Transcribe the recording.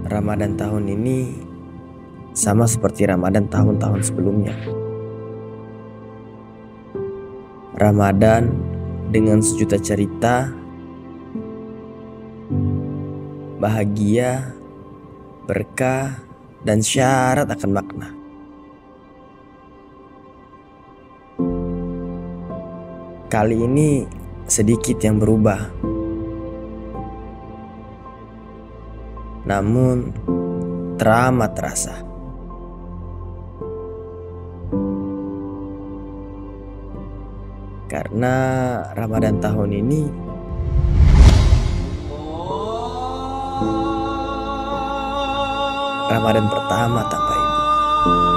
Ramadan tahun ini sama seperti Ramadan tahun-tahun sebelumnya. Ramadan dengan sejuta cerita, bahagia, berkah, dan syarat akan makna. Kali ini sedikit yang berubah, namun teramat terasa. Karena Ramadan tahun ini Ramadan pertama tanpa ibu.